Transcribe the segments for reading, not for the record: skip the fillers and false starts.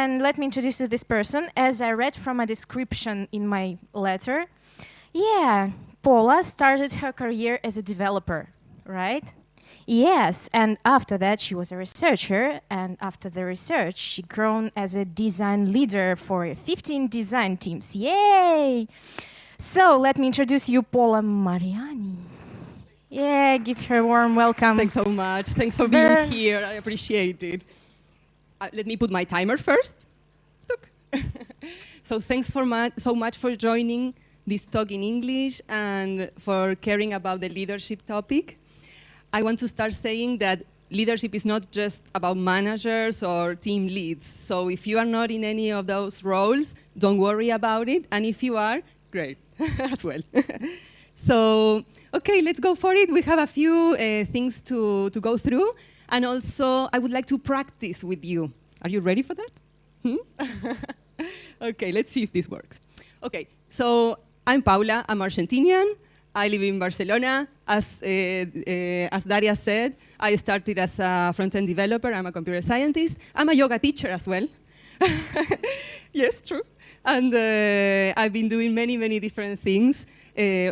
and let me introduce you to this person. As I read from a description in my letter, yeah, Paula started her career as a developer, right? Yes, and after that she was a researcher, and after the research she grown as a design leader for 15 design teams. Yay! So let me introduce you Paula Mariani. Yeah, give her a warm welcome. Thanks so much. Thanks for being here. I appreciate it. Let me put my timer first. So thanks so much for joining this talk in English and for caring about the leadership topic. I want to start saying that leadership is not just about managers or team leads. So if you are not in any of those roles, don't worry about it. And if you are, great as well. So, okay, let's go for it. We have a few things to go through. And also, I would like to practice with you. Are you ready for that? Okay, let's see if this works. Okay, so I'm Paula. I'm Argentinian. I live in Barcelona. As Daria said, I started as a front-end developer. I'm a computer scientist. I'm a yoga teacher as well. Yes, true. And I've been doing many different things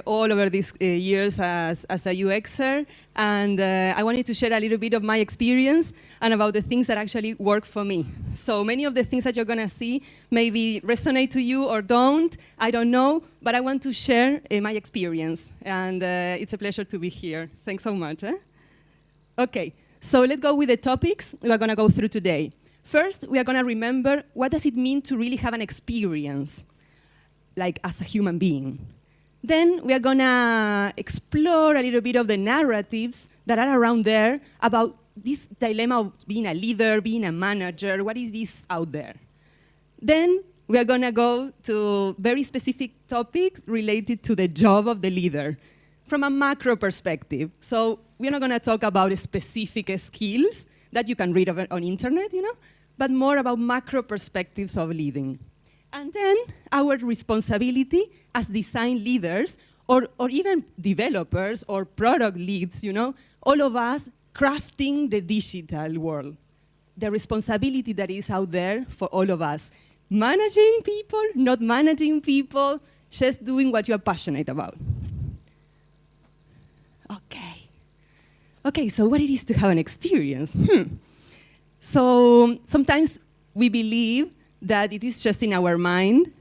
all over these years as a UXer. And I wanted to share a little bit of my experience and about the things that actually work for me. So many of the things that you're going to see maybe resonate to you or don't. I don't know. But I want to share my experience. And it's a pleasure to be here. Thanks so much. Okay, so let's go with the topics we're going to go through today. First, we are going to remember what does it mean to really have an experience, like as a human being. Then we are going to explore a little bit of the narratives that are around there about this dilemma of being a leader, being a manager. What is this out there? Then we are going to go to very specific topics related to the job of the leader from a macro perspective. So we're not going to talk about specific skills that you can read on internet, but more about macro perspectives of leading. And then our responsibility as design leaders or even developers or product leads, all of us crafting the digital world. The responsibility that is out there for all of us. Managing people, not managing people, just doing what you're passionate about. Okay, so what it is to have an experience? So sometimes we believe that it is just in our mind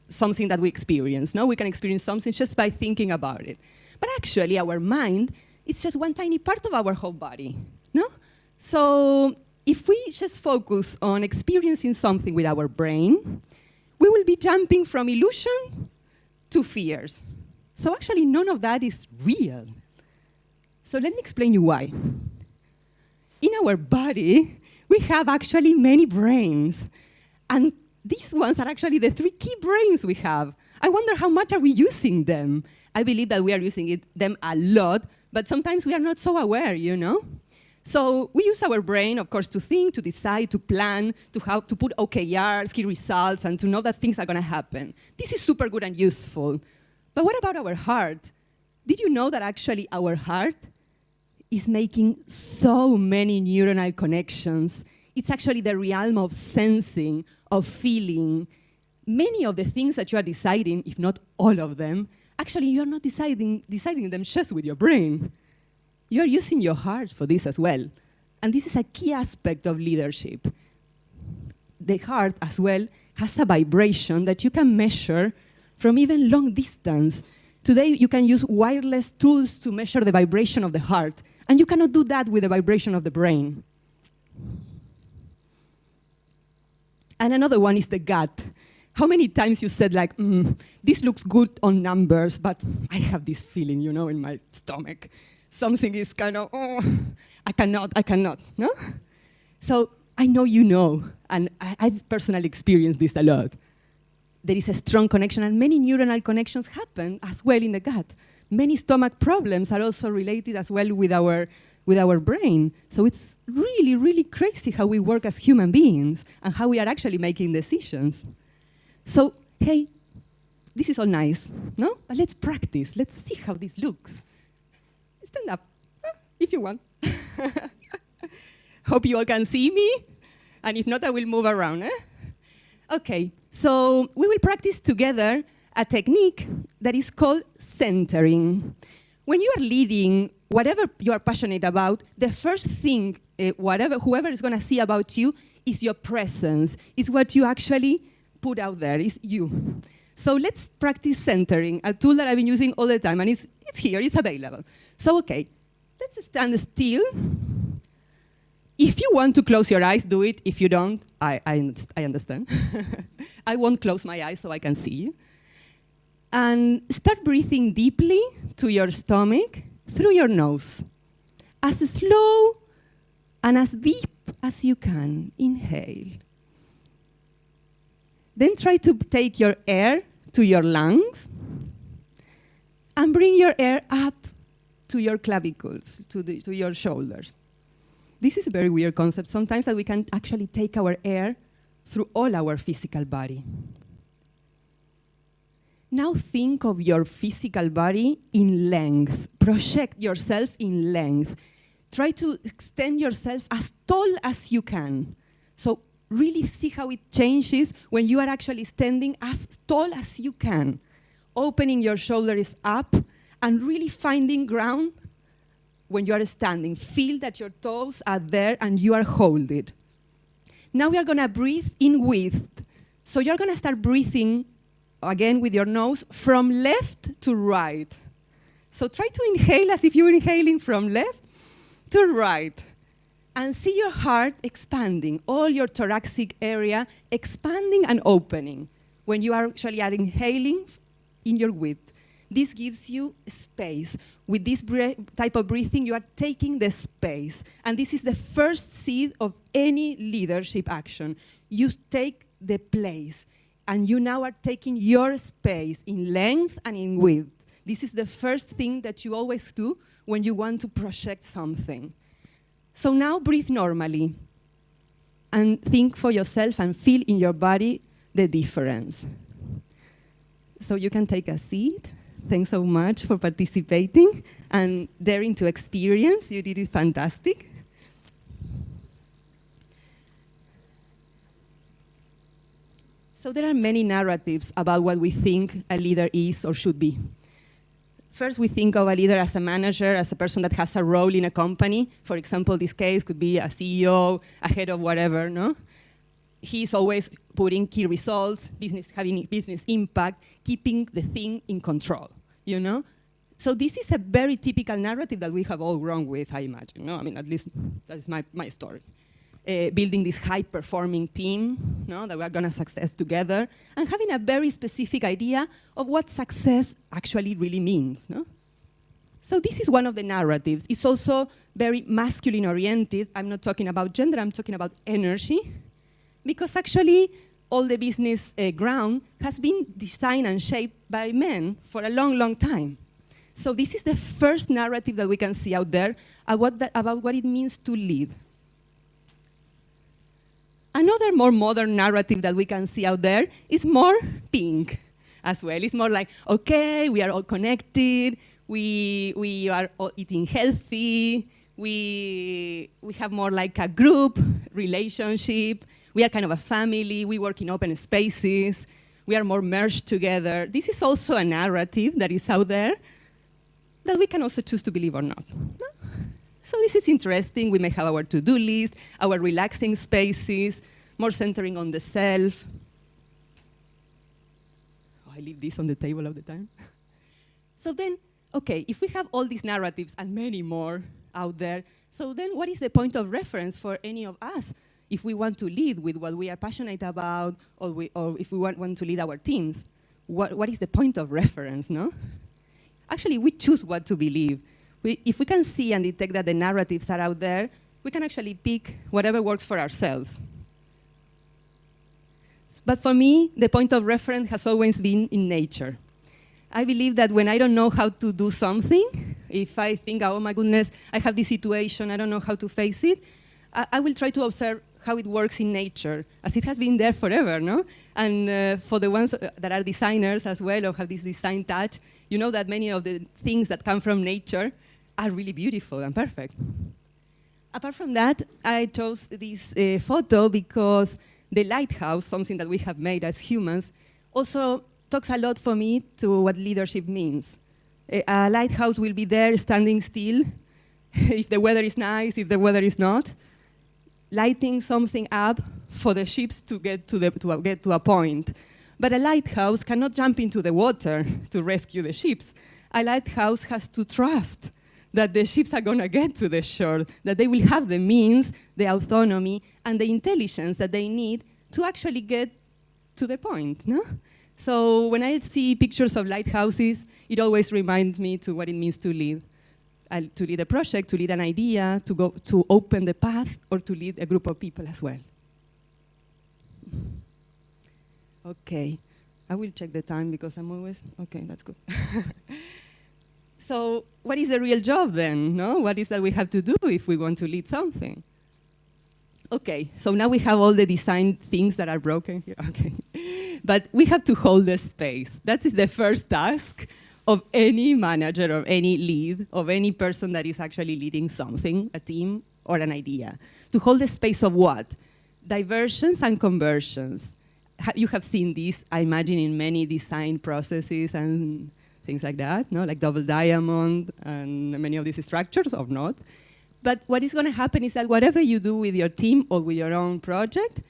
something that we experience. No, we can experience something just by thinking about it. But actually, our mind is just one tiny part of our whole body. No? So if we just focus on experiencing something with our brain, we will be jumping from illusion to fears. So actually, none of that is real. So let me explain you why. In our body, we have actually many brains. And these ones are actually the 3 key brains we have. I wonder how much are we using them? I believe that we are using them a lot, but sometimes we are not so aware, So we use our brain, of course, to think, to decide, to plan, to put OKRs, key results, and to know that things are going to happen. This is super good and useful. But what about our heart? Did you know that actually our heart is making so many neuronal connections? It's actually the realm of sensing, of feeling. Many of the things that you are deciding, if not all of them, actually you are not deciding them just with your brain. You are using your heart for this as well. And this is a key aspect of leadership. The heart as well has a vibration that you can measure from even long distance. Today you can use wireless tools to measure the vibration of the heart. And you cannot do that with the vibration of the brain. And another one is the gut. How many times you said like, this looks good on numbers, but I have this feeling, in my stomach. Something is kind of, I cannot, no? So I know you know, and I've personally experienced this a lot. There is a strong connection, and many neuronal connections happen as well in the gut. Many stomach problems are also related as well with our brain. So it's really, really crazy how we work as human beings and how we are actually making decisions. So, hey, this is all nice, no? But let's practice. Let's see how this looks. Stand up, if you want. Hope you all can see me. And if not, I will move around. Okay, so we will practice together a technique that is called centering. When you are leading whatever you are passionate about, the first thing whoever is going to see about you is your presence, is what you actually put out there, is you. So let's practice centering, a tool that I've been using all the time, and it's here, it's available. So okay, let's stand still. If you want to close your eyes, do it. If you don't, I understand. I won't close my eyes so I can see you. And start breathing deeply to your stomach through your nose. As slow and as deep as you can. Inhale. Then try to take your air to your lungs and bring your air up to your clavicles, to your shoulders. This is a very weird concept sometimes, that we can actually take our air through all our physical body. Now think of your physical body in length. Project yourself in length. Try to extend yourself as tall as you can. So really see how it changes when you are actually standing as tall as you can. Opening your shoulders up and really finding ground when you are standing. Feel that your toes are there and you are holding. Now we are going to breathe in width. So you're going to start breathing again with your nose from left to right. So try to inhale as if you were inhaling from left to right. And see your heart expanding, all your thoracic area expanding and opening when you are actually inhaling in your width. This gives you space. With this type of breathing, you are taking the space. And this is the first seed of any leadership action. You take the place, and you now are taking your space in length and in width. This is the first thing that you always do when you want to project something. So now breathe normally and think for yourself and feel in your body the difference. So you can take a seat. Thanks so much for participating and daring to experience. You did it fantastic. So there are many narratives about what we think a leader is or should be. First, we think of a leader as a manager, as a person that has a role in a company. For example, this case could be a CEO, a head of whatever, no? He's always putting key results, having business impact, keeping the thing in control, you know? So this is a very typical narrative that we have all grown with, I imagine, no? I mean, at least that is my story. Building this high-performing team, no, that we are going to success together, and having a very specific idea of what success actually really means. No? So this is one of the narratives. It's also very masculine-oriented. I'm not talking about gender, I'm talking about energy, because actually all the business ground has been designed and shaped by men for a long, long time. So this is the first narrative that we can see out there about what it means to lead. Another more modern narrative that we can see out there is more pink as well. It's more like, okay, we are all connected, we are all eating healthy, we have more like a group relationship, we are kind of a family, we work in open spaces, we are more merged together. This is also a narrative that is out there that we can also choose to believe or not. No? So this is interesting. We may have our to-do list, our relaxing spaces, more centering on the self. Oh, I leave this on the table all the time. So then, okay, if we have all these narratives and many more out there, so then what is the point of reference for any of us if we want to lead with what we are passionate about, or if we want to lead our teams? What is the point of reference, no? Actually, we choose what to believe. If we can see and detect that the narratives are out there, we can actually pick whatever works for ourselves. But for me, the point of reference has always been in nature. I believe that when I don't know how to do something, if I think, oh my goodness, I have this situation, I don't know how to face it, I will try to observe how it works in nature, as it has been there forever, no? And for the ones that are designers as well, or have this design touch, you know that many of the things that come from nature are really beautiful and perfect. Apart from that, I chose this photo because the lighthouse, something that we have made as humans, also talks a lot for me to what leadership means. A lighthouse will be there standing still if the weather is nice, if the weather is not, lighting something up for the ships to get to a point. But a lighthouse cannot jump into the water to rescue the ships. A lighthouse has to trust that the ships are going to get to the shore, that they will have the means, the autonomy, and the intelligence that they need to actually get to the point, no? So when I see pictures of lighthouses, it always reminds me to what it means to lead a project, to lead an idea, to open the path, or to lead a group of people as well. Okay, I will check the time because I'm always, okay, that's good. So what is the real job then, no? What is that we have to do if we want to lead something? Okay, so now we have all the design things that are broken here, okay. But we have to hold the space. That is the first task of any manager or any lead, of any person that is actually leading something, a team or an idea. To hold the space of what? Diversions and conversions. You have seen this, I imagine, in many design processes and things like that, no? Like double diamond and many of these structures, or not. But what is going to happen is that whatever you do with your team or with your own project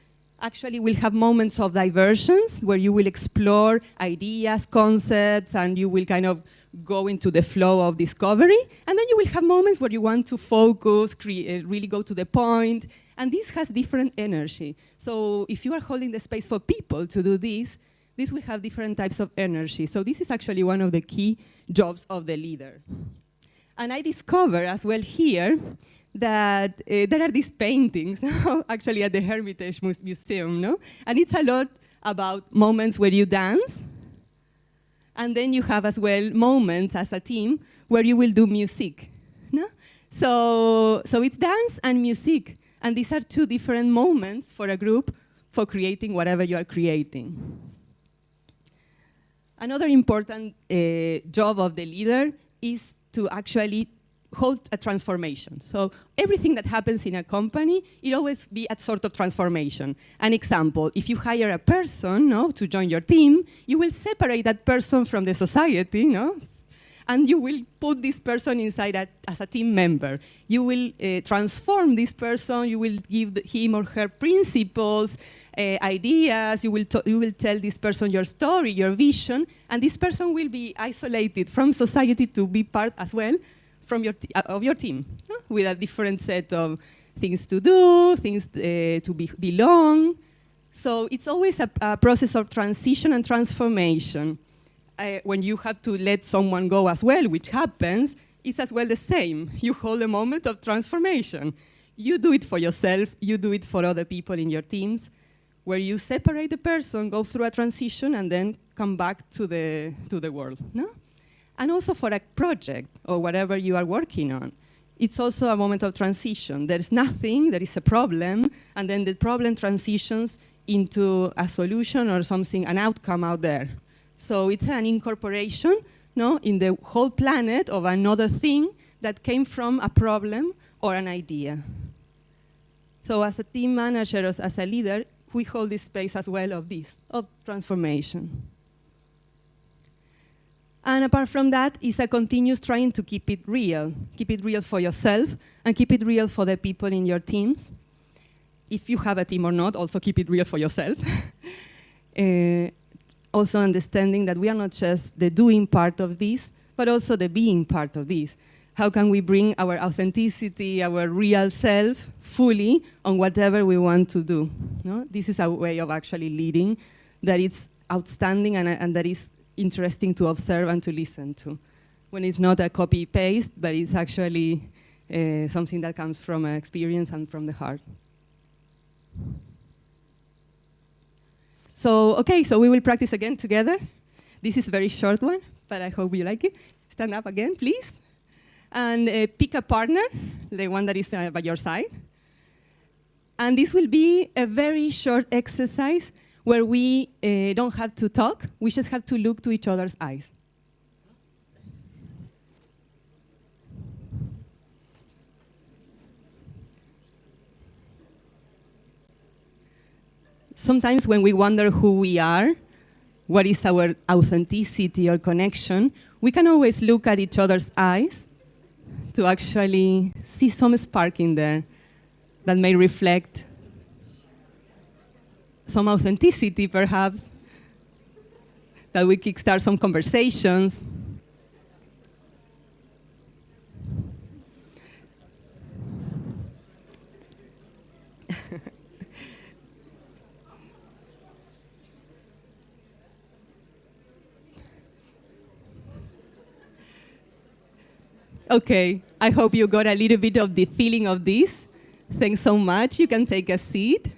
actually will have moments of diversions where you will explore ideas, concepts, and you will kind of go into the flow of discovery. And then you will have moments where you want to focus, really go to the point. And this has different energy. So if you are holding the space for people to do this will have different types of energy. So this is actually one of the key jobs of the leader. And I discovered as well here that there are these paintings actually at the Hermitage Museum, no? And it's a lot about moments where you dance, and then you have as well moments as a team where you will do music, no? So it's dance and music, and these are two different moments for a group for creating whatever you are creating. Another important job of the leader is to actually hold a transformation. So everything that happens in a company, it always be a sort of transformation. An example, if you hire a person, no, to join your team, you will separate that person from the society, no? And you will put this person inside as a team member. You will transform this person, you will give him or her principles, ideas, you will tell this person your story, your vision, and this person will be isolated from society to be part as well from of your team, no? With a different set of things to do, things to belong. So it's always a process of transition and transformation. When you have to let someone go as well, which happens, it's as well the same. You hold a moment of transformation. You do it for yourself, you do it for other people in your teams, where you separate the person, go through a transition, and then come back to the world, no? And also for a project or whatever you are working on, it's also a moment of transition. There is nothing, there is a problem, and then the problem transitions into a solution or something, an outcome out there. So it's an incorporation, no, in the whole planet of another thing that came from a problem or an idea. So as a team manager, as a leader, we hold this space as well of this, of transformation. And apart from that, it's a continuous trying to keep it real for yourself, and keep it real for the people in your teams. If you have a team or not, also keep it real for yourself. Also understanding that we are not just the doing part of this, but also the being part of this. How can we bring our authenticity, our real self, fully on whatever we want to do? No? This is a way of actually leading that is outstanding and that is interesting to observe and to listen to. When it's not a copy-paste, but it's actually something that comes from experience and from the heart. So, okay, so we will practice again together. This is a very short one, but I hope you like it. Stand up again, please. And pick a partner, the one that is by your side. And this will be a very short exercise where we don't have to talk, we just have to look to each other's eyes. sometimes when we wonder who we are, what is our authenticity or connection, we can always look at each other's eyes to actually see some spark in there that may reflect some authenticity, perhaps, that we kickstart some conversations. Okay, I hope you got a little bit of the feeling of this. Thanks so much. You can take a seat.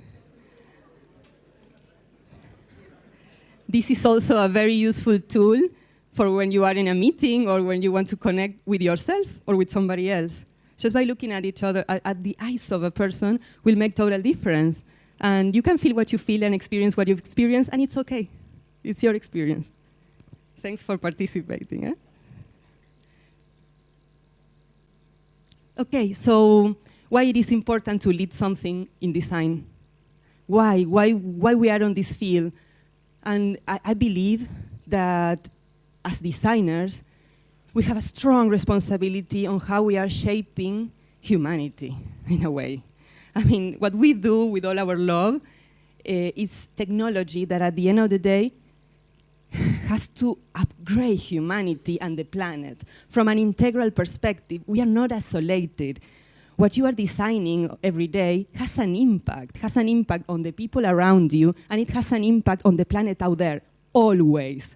This is also a very useful tool for when you are in a meeting or when you want to connect with yourself or with somebody else. Just by looking at each other, at the eyes of a person, will make total difference. And you can feel what you feel and experience what you've experienced, and it's okay. It's your experience. Thanks for participating. Okay, so why it is important to lead something in design? Why we are on this field? And I believe that as designers, we have a strong responsibility on how we are shaping humanity, in a way. I mean, what we do with all our love is technology that at the end of the day has to upgrade humanity and the planet. From an integral perspective, we are not isolated. What you are designing every day has an impact on the people around you, and it has an impact on the planet out there, always.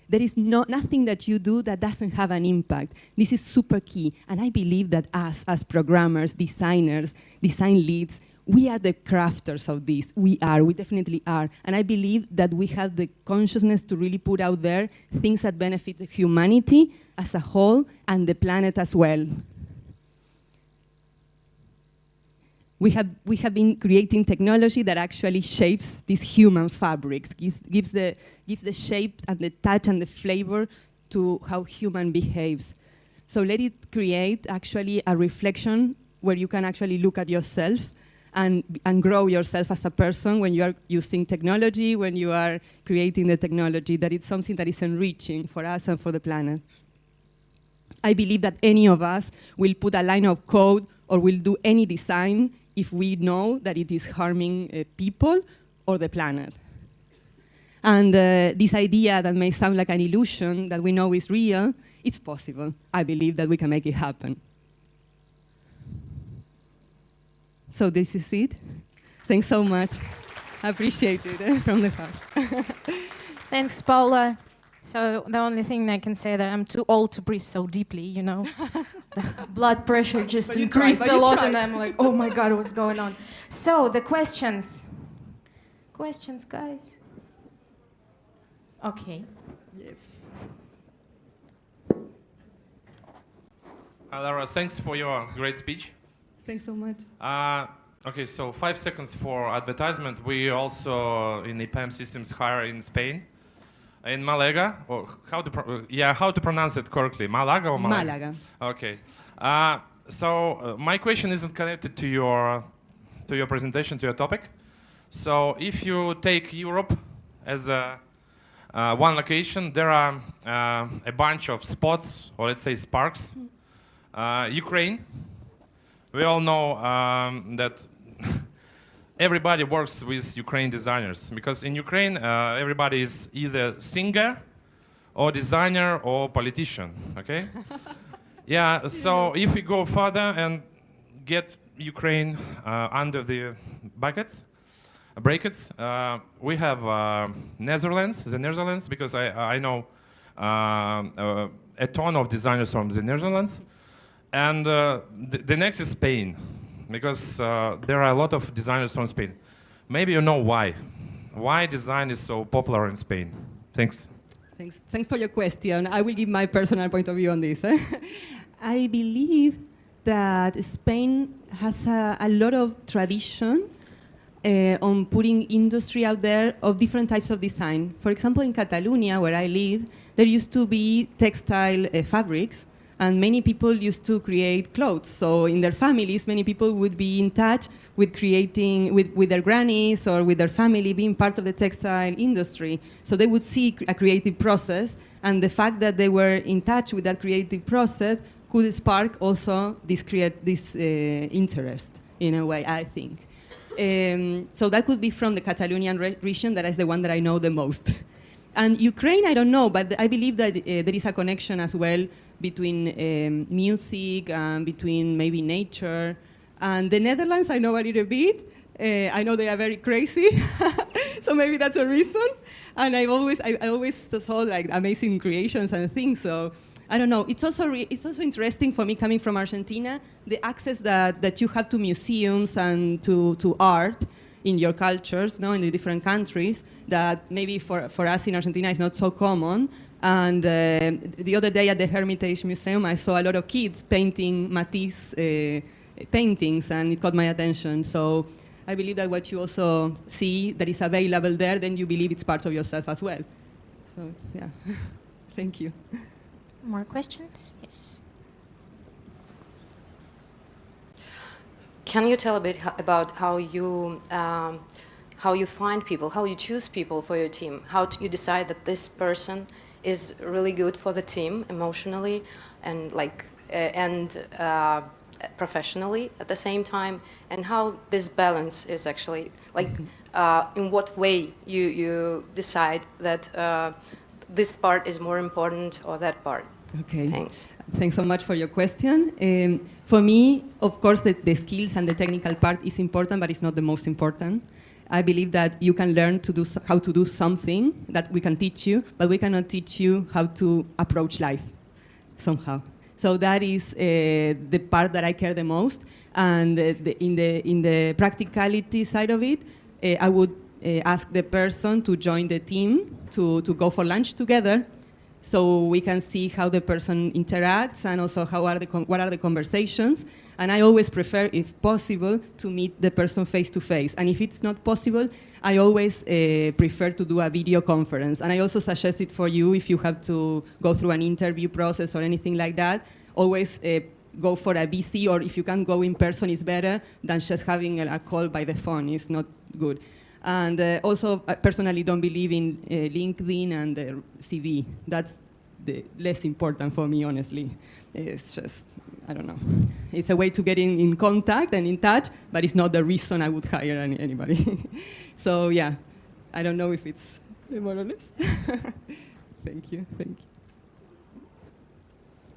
There is nothing that you do that doesn't have an impact. This is super key, and I believe that us, as programmers, designers, design leads, we are the crafters of this. We definitely are. And I believe that we have the consciousness to really put out there things that benefit humanity as a whole and the planet as well. We have been creating technology that actually shapes these human fabrics, gives the shape and the touch and the flavor to how human behaves. So let it create actually a reflection where you can actually look at yourself and grow yourself as a person when you are using technology, when you are creating the technology, that it's something that is enriching for us and for the planet. I believe that any of us will put a line of code or will do any design if we know that it is harming people or the planet. And this idea that may sound like an illusion that we know is real, it's possible. I believe that we can make it happen. So this is it. Thanks so much. I appreciate it from the heart. Thanks, Paula. So the only thing I can say that I'm too old to breathe so deeply, you know. The blood pressure just increased a lot, and I'm like, oh my God, what's going on? So the questions. Questions, guys? Okay. Yes. Laura, thanks for your great speech. Thanks so much. Okay, so 5 seconds for advertisement. We also in EPAM systems hire in Spain, in Malaga. Or how to pronounce it correctly? Malaga or Malaga? Malaga. Okay. So my question isn't connected to your presentation, to your topic. So if you take Europe as one location, there are a bunch of spots, or let's say sparks. Ukraine. We all know that everybody works with Ukraine designers, because in Ukraine everybody is either singer or designer or politician, okay? Yeah, so if we go further and get Ukraine under the brackets, we have the Netherlands, because I know a ton of designers from the Netherlands. And the next is Spain, because there are a lot of designers from Spain. Maybe you know why. Why design is so popular in Spain? Thanks. Thanks for your question. I will give my personal point of view on this. I believe that Spain has a lot of tradition on putting industry out there of different types of design. For example, in Catalonia, where I live, there used to be textile fabrics, And many people used to create clothes. So in their families, many people would be in touch with creating, with their grannies or with their family being part of the textile industry. So they would see a creative process, and the fact that they were in touch with that creative process could spark also this interest, in a way, I think. So that could be from the Catalonian region. That is the one that I know the most. And Ukraine, I don't know, but I believe that there is a connection as well between music and between maybe nature. And the Netherlands, I know a little bit. I know they are very crazy, so maybe that's a reason. And I always saw like amazing creations and things. So I don't know. It's also interesting for me coming from Argentina, the access that you have to museums and to art in your cultures, no, in the different countries, that maybe for us in Argentina is not so common. And the other day at the Hermitage Museum, I saw a lot of kids painting Matisse paintings, and it caught my attention. So I believe that what you also see that is available there, then you believe it's part of yourself as well. So yeah, thank you. More questions? Yes. Can you tell a bit about how you find people, how you choose people for your team, how you decide that this person is really good for the team emotionally and professionally at the same time, and how this balance is actually like in what way you decide that this part is more important or that part? Okay. Thanks. Thanks so much for your question. For me, of course, the skills and the technical part is important, but it's not the most important. I believe that you can learn how to do something that we can teach you, but we cannot teach you how to approach life somehow. So that is the part that I care the most. And in the practicality side of it, I would ask the person to join the team to go for lunch together, so we can see how the person interacts and also what are the conversations. And I always prefer, if possible, to meet the person face to face. And if it's not possible, I always prefer to do a video conference. And I also suggest it for you if you have to go through an interview process or anything like that. Always go for a VC, or if you can go in person, it's better than just having a call by the phone. It's not good. And also, I personally don't believe in LinkedIn and the CV. That's the less important for me, honestly. It's just, I don't know. It's a way to get in contact and in touch, but it's not the reason I would hire anybody. So yeah, I don't know if it's more or less. Thank you.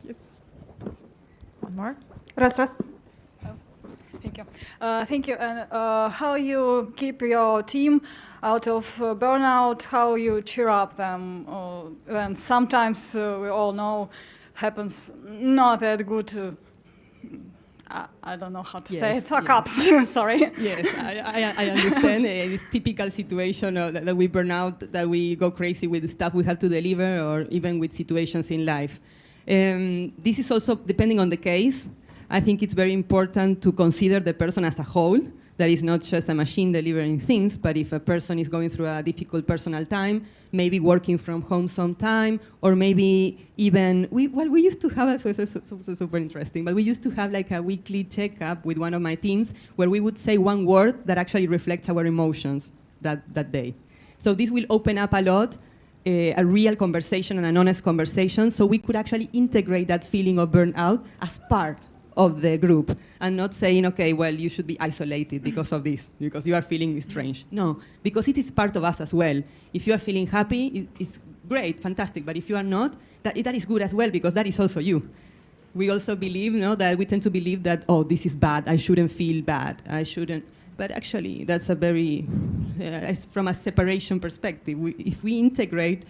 Yes. One more? Ras. Thank you. Thank you. And how you keep your team out of burnout? How you cheer up them? And sometimes we all know happens not that good. I don't know how to say it. Fuck-ups. Sorry. Yes, I understand. It's typical situation that we burn out, that we go crazy with the stuff we have to deliver, or even with situations in life. This is also depending on the case. I think it's very important to consider the person as a whole. That is not just a machine delivering things, but if a person is going through a difficult personal time, maybe working from home sometime, or maybe even, we used to have, so super interesting, but we used to have like a weekly checkup with one of my teams where we would say one word that actually reflects our emotions that day. So this will open up a lot, a real conversation and an honest conversation, so we could actually integrate that feeling of burnout as part of the group, and not saying, okay, well, you should be isolated because of this, because you are feeling strange. No, because it is part of us as well. If you are feeling happy, it's great, fantastic, but if you are not, that is good as well, because that is also you. We also believe, that we tend to believe that, oh, this is bad, I shouldn't feel bad, I shouldn't, but actually that's a very, from a separation perspective, if we integrate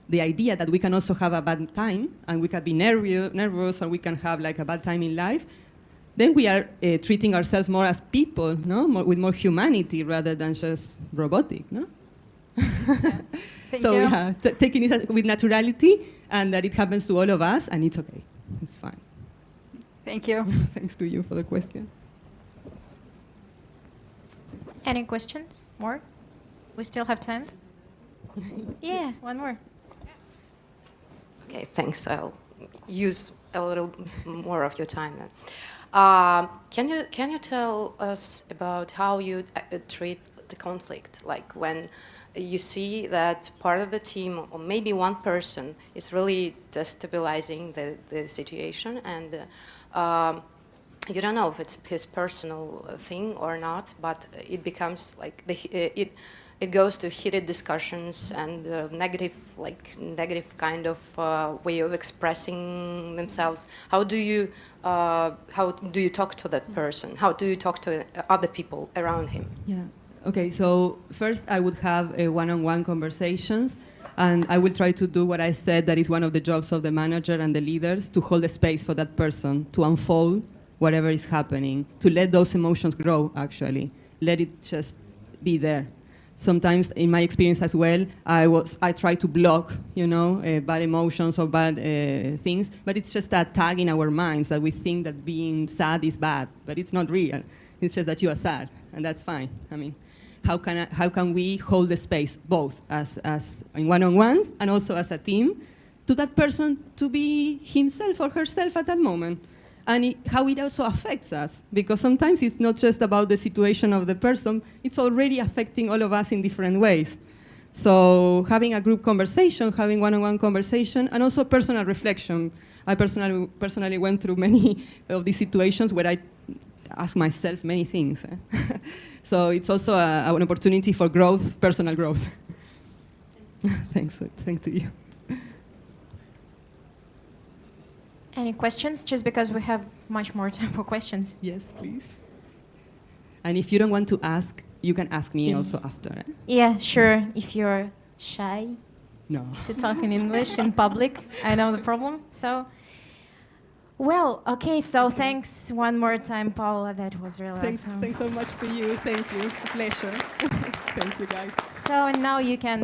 the idea that we can also have a bad time, and we can be nervous, or we can have like a bad time in life, then we are treating ourselves more as people, with more humanity rather than just robotic, no? So yeah, taking it with naturality, and that it happens to all of us, and it's okay, it's fine. Thank you. Thanks to you for the question. Any questions? More? We still have time? Yeah, one more. Okay, thanks. I'll use a little more of your time then. Can you tell us about how you treat the conflict, like when you see that part of the team or maybe one person is really destabilizing the situation, and you don't know if it's his personal thing or not, but it becomes like it goes to heated discussions and negative kind of way of expressing themselves. How do you talk to that person? How do you talk to other people around him? Yeah. Okay, so first I would have a one-on-one conversations, and I will try to do what I said, that is one of the jobs of the manager and the leaders, to hold the space for that person, to unfold whatever is happening, to let those emotions grow, actually. Let it just be there. Sometimes, in my experience as well, I try to block, bad emotions or bad things, but it's just that tag in our minds that we think that being sad is bad, but it's not real. It's just that you are sad, and that's fine. I mean, how can we hold the space, both as in one-on-ones and also as a team, to that person to be himself or herself at that moment? And how it also affects us, because sometimes it's not just about the situation of the person, it's already affecting all of us in different ways. So having a group conversation, having one-on-one conversation, and also personal reflection. I personally went through many of these situations where I ask myself many things. So it's also an opportunity for growth, personal growth. Thanks to you. Any questions? Just because we have much more time for questions. Yes, please. And if you don't want to ask, you can ask me also after. Yeah, sure. If you're shy No. to talk in English in public, I know the problem. So, well, okay. So thanks one more time, Paula. That was really awesome. Thanks so much to you. Thank you. A pleasure. Thank you, guys. So now you can